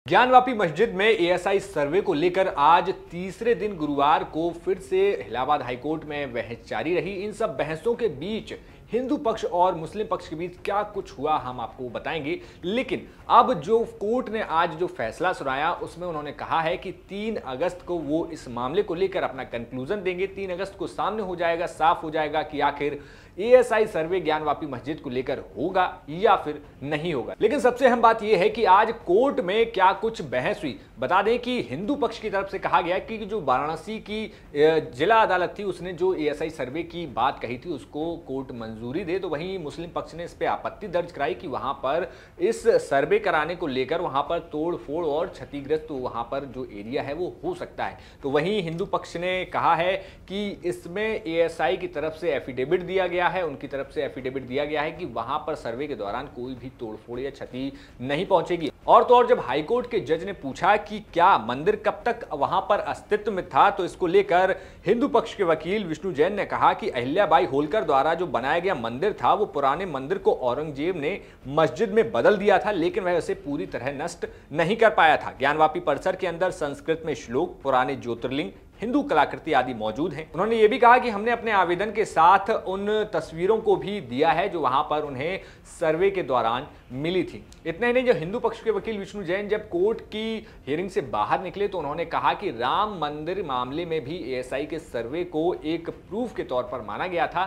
ज्ञानवापी मस्जिद में एएसआई सर्वे को लेकर आज तीसरे दिन गुरुवार को फिर से इलाहाबाद हाईकोर्ट में बहस जारी रही। इन सब बहसों के बीच हिंदू पक्ष और मुस्लिम पक्ष के बीच क्या कुछ हुआ हम आपको बताएंगे। लेकिन अब जो कोर्ट ने आज जो फैसला सुनाया उसमें उन्होंने कहा है कि 3 अगस्त को वो इस मामले को लेकर अपना कंक्लूजन देंगे। 3 अगस्त को सामने हो जाएगा, साफ हो जाएगा कि आखिर एएसआई सर्वे ज्ञानवापी मस्जिद को लेकर होगा या फिर नहीं होगा। लेकिन सबसे अहम बात यह है कि आज कोर्ट में क्या कुछ बहस हुई। बता दें कि हिंदू पक्ष की तरफ से कहा गया कि जो वाराणसी की जिला अदालत थी उसने जो एएसआई सर्वे की बात कही थी उसको कोर्ट मंजूरी दे, तो वहीं मुस्लिम पक्ष ने इस पर आपत्ति दर्ज कराई कि वहां पर इस सर्वे कराने को लेकर वहां पर तोड़ फोड़ और क्षतिग्रस्त वहां पर जो एरिया है वो हो सकता है। तो वहीं हिंदू पक्ष ने कहा है कि इसमें एएसआई की तरफ से एफिडेविट दिया गया है, उनकी तरफ से एफिडेविट दिया गया है कि वहां पर सर्वे के दौरान कोई भी तोड़फोड़ या क्षति नहीं पहुंचेगी। और तो और जब हाईकोर्ट के जज ने पूछा कि क्या मंदिर कब तक वहां पर अस्तित्व में था, तो इसको लेकर हिंदू पक्ष के वकील विष्णु जैन ने कहा कि अहिल्याबाई होलकर द्वारा जो बनाया गया मंदिर था वो पुराने मंदिर को औरंगजेब ने मस्जिद में बदल दिया था, लेकिन वह उसे पूरी तरह नष्ट नहीं कर पाया था। ज्ञानवापी परिसर के अंदर संस्कृत में श्लोक, पुराने ज्योतिर्लिंग, हिंदू कलाकृति आदि मौजूद हैं। उन्होंने ये भी कहा कि हमने अपने आवेदन के साथ उन तस्वीरों को भी दिया है जो वहां पर उन्हें सर्वे के दौरान मिली थी। इतना ही नहीं, जो हिंदू पक्ष के वकील विष्णु जैन जब कोर्ट की हियरिंग से बाहर निकले तो उन्होंने कहा कि राम मंदिर मामले में भी एएसआई के सर्वे को एक प्रूफ के तौर पर माना गया था,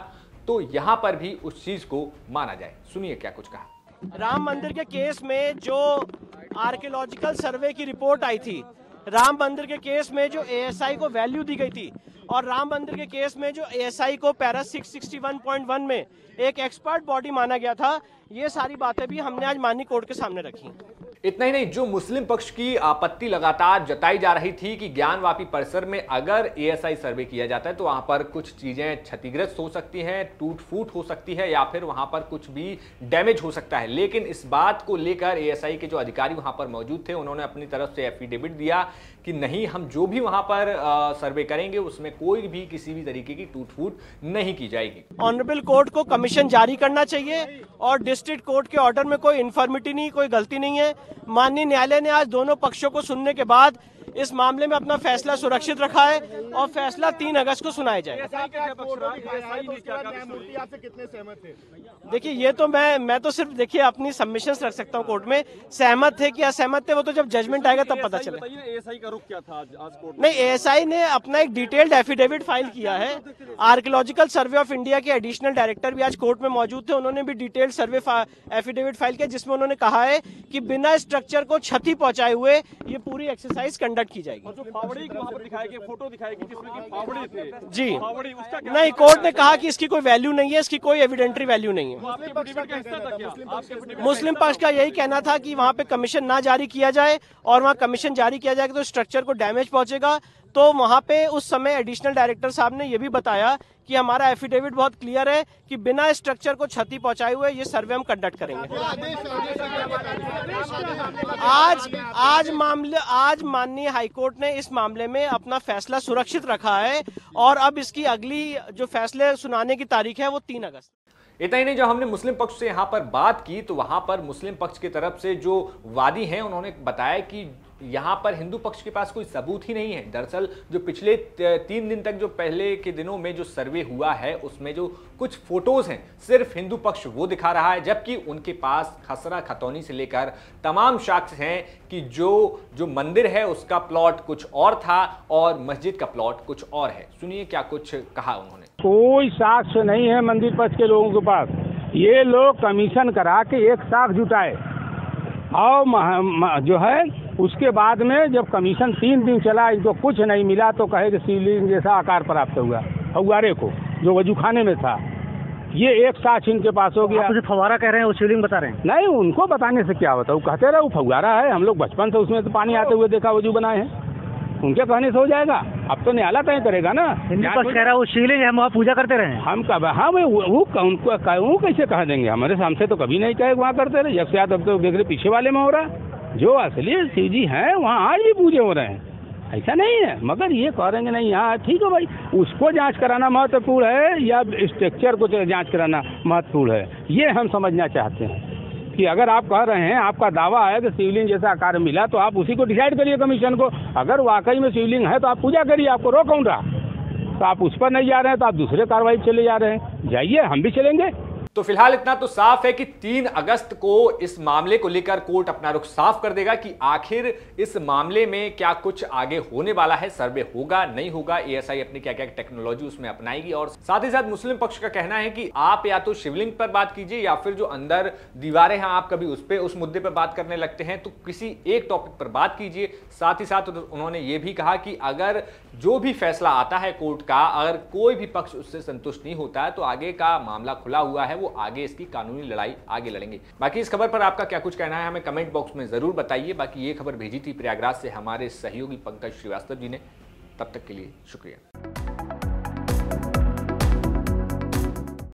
तो यहां पर भी उस चीज को माना जाए। सुनिए क्या कुछ कहा। राम मंदिर के केस में जो आर्कियोलॉजिकल सर्वे की रिपोर्ट आई थी, राम मंदिर के केस में जो एएसआई को वैल्यू दी गई थी और राम मंदिर के केस में जो एएसआई को पैरा 661.1 में एक एक्सपर्ट बॉडी माना गया था, ये सारी बातें भी हमने आज माननीय कोर्ट के सामने रखी। इतना ही नहीं, जो मुस्लिम पक्ष की आपत्ति लगातार जताई जा रही थी कि ज्ञानवापी परिसर में अगर एएसआई सर्वे किया जाता है तो वहां पर कुछ चीजें क्षतिग्रस्त हो सकती हैं, टूट फूट हो सकती है या फिर वहां पर कुछ भी डैमेज हो सकता है। लेकिन इस बात को लेकर एएसआई के जो अधिकारी वहां पर मौजूद थे उन्होंने अपनी तरफ से एफिडेविट दिया कि नहीं, हम जो भी वहां पर सर्वे करेंगे उसमें कोई भी किसी भी तरीके की टूट फूट नहीं की जाएगी। ऑनरेबल कोर्ट को कमीशन जारी करना चाहिए और डिस्ट्रिक्ट कोर्ट के ऑर्डर में कोई इन्फॉर्मिटी नहीं, कोई गलती नहीं है। माननीय न्यायालय ने आज दोनों पक्षों को सुनने के बाद इस मामले में अपना फैसला सुरक्षित रखा है और फैसला 3 अगस्त को सुनाया जाएगा। देखिए, ये तो मैं तो सिर्फ देखिए अपनी सबमिशंस रख सकता हूँ कोर्ट में। सहमत थे कि असहमत थे वो तो जब जजमेंट आएगा तब पता चलेगा। एएसआई का रुख क्या था आज कोर्ट में? नहीं, एएसआई ने अपना एक डिटेल्ड एफिडेविट फाइल किया है। आर्कियोलॉजिकल सर्वे ऑफ इंडिया के एडिशनल डायरेक्टर भी आज कोर्ट में मौजूद थे, उन्होंने भी डिटेल्ड सर्वे एफिडेविट फाइल किया जिसमें उन्होंने कहा है कि बिना स्ट्रक्चर को क्षति पहुंचाए हुए ये पूरी एक्सरसाइज कंडक्ट की जाएगी। और जो फावड़ी वहां पर दिखाई गई, फोटो दिखाई गई जिसमें कि फावड़ी थे जी, फावड़ी, उसका क्या नहीं, कोर्ट ने कहा कि इसकी कोई वैल्यू नहीं है, इसकी कोई एविडेंटरी वैल्यू नहीं है। मुस्लिम पक्ष का यही कहना था कि वहां पे कमीशन ना जारी किया जाए और वहां कमीशन जारी किया जाएगा तो स्ट्रक्चर को डैमेज पहुंचेगा। तो वहां पे उस समय एडिशनल डायरेक्टर साहब ने यह भी बताया कि हमारा एफिडेविट बहुत क्लियर है कि बिना स्ट्रक्चर को क्षति पहुंचाए हुए ये सर्वे हम कंडक्ट करेंगे। आज माननीय हाईकोर्ट ने इस मामले में अपना फैसला सुरक्षित रखा है और अब इसकी अगली जो फैसले सुनाने की तारीख है वो 3 अगस्त। इतना ही नहीं, जो हमने मुस्लिम पक्ष से यहां पर बात की तो वहां पर मुस्लिम पक्ष की तरफ से जो वादी हैं उन्होंने बताया कि यहां पर हिंदू पक्ष के पास कोई सबूत ही नहीं है। दरअसल जो पिछले 3 दिन तक जो पहले के दिनों में जो सर्वे हुआ है उसमें जो कुछ फोटोज हैं सिर्फ हिंदू पक्ष वो दिखा रहा है, जबकि उनके पास खसरा खतौनी से लेकर तमाम साक्ष्य हैं कि जो मंदिर है उसका प्लॉट कुछ और था और मस्जिद का प्लॉट कुछ और है। सुनिए क्या कुछ कहा उन्होंने। कोई साक्ष्य नहीं है मंदिर पक्ष के लोगों के पास। ये लोग कमीशन करा के एक साक्ष्य जुटाए और जो है उसके बाद में जब कमीशन 3 दिन चला इनको कुछ नहीं मिला तो कहे कि शिवलिंग जैसा आकार प्राप्त हुआ फव्वारे को जो वजूखाने में था। ये एक साक्ष्य इनके पास हो गया। आप फव्वारा कह रहे हैं, वो शिवलिंग बता रहे हैं? नहीं, उनको बताने से क्या होता है, वो कहते रहे वो फव्वारा है, हम लोग बचपन से उसमें तो पानी आते हुए देखा, वजू बनाए हैं, उनके कहने से हो जाएगा। अब तो न्यायालय तय करेगा ना। हिंदू पक्ष कह रहा है वो शिवलिंग है, हम वहाँ पूजा करते रहे। हम कब, हाँ भाई वो कैसे कह देंगे, हमारे सामने तो कभी नहीं कहे वहाँ करते रहे। जब से अब तो देख रहे पीछे वाले में हो रहा है, जो असली शिव जी हैं वहाँ आज भी पूजे हो रहे हैं, ऐसा नहीं है। मगर ये करेंगे नहीं, यहाँ ठीक है भाई, उसको जांच कराना महत्वपूर्ण है या स्ट्रक्चर को जांच कराना महत्वपूर्ण है, ये हम समझना चाहते हैं। कि अगर आप कह रहे हैं, आपका दावा है कि शिवलिंग जैसा कार्य मिला, तो आप उसी को डिसाइड करिए कमीशन को। अगर वाकई में शिवलिंग है तो आप पूजा करिए, आपको रोक कौन रहा? तो आप उस पर नहीं जा रहे हैं तो आप दूसरे कार्रवाई चले जा रहे हैं, जाइए, हम भी चलेंगे। तो फिलहाल इतना तो साफ है कि 3 अगस्त को इस मामले को लेकर कोर्ट अपना रुख साफ कर देगा कि आखिर इस मामले में क्या कुछ आगे होने वाला है, सर्वे होगा नहीं होगा, एएसआई अपनी क्या क्या टेक्नोलॉजी उसमें अपनाएगी। और साथ ही साथ मुस्लिम पक्ष का कहना है कि आप या तो शिवलिंग पर बात कीजिए या फिर जो अंदर दीवारें हैं आप कभी उस मुद्दे पर बात करने लगते हैं, तो किसी एक टॉपिक पर बात कीजिए। साथ ही साथ उन्होंने ये भी कहा कि अगर जो भी फैसला आता है कोर्ट का, अगर कोई भी पक्ष उससे संतुष्ट नहीं होता है तो आगे का मामला खुला हुआ है, वो आगे इसकी कानूनी लड़ाई आगे लड़ेंगे। बाकी इस खबर पर आपका क्या कुछ कहना है हमें कमेंट बॉक्स में जरूर बताइए। बाकी ये खबर भेजी थी प्रयागराज से हमारे सहयोगी पंकज श्रीवास्तव जी ने। तब तक के लिए शुक्रिया।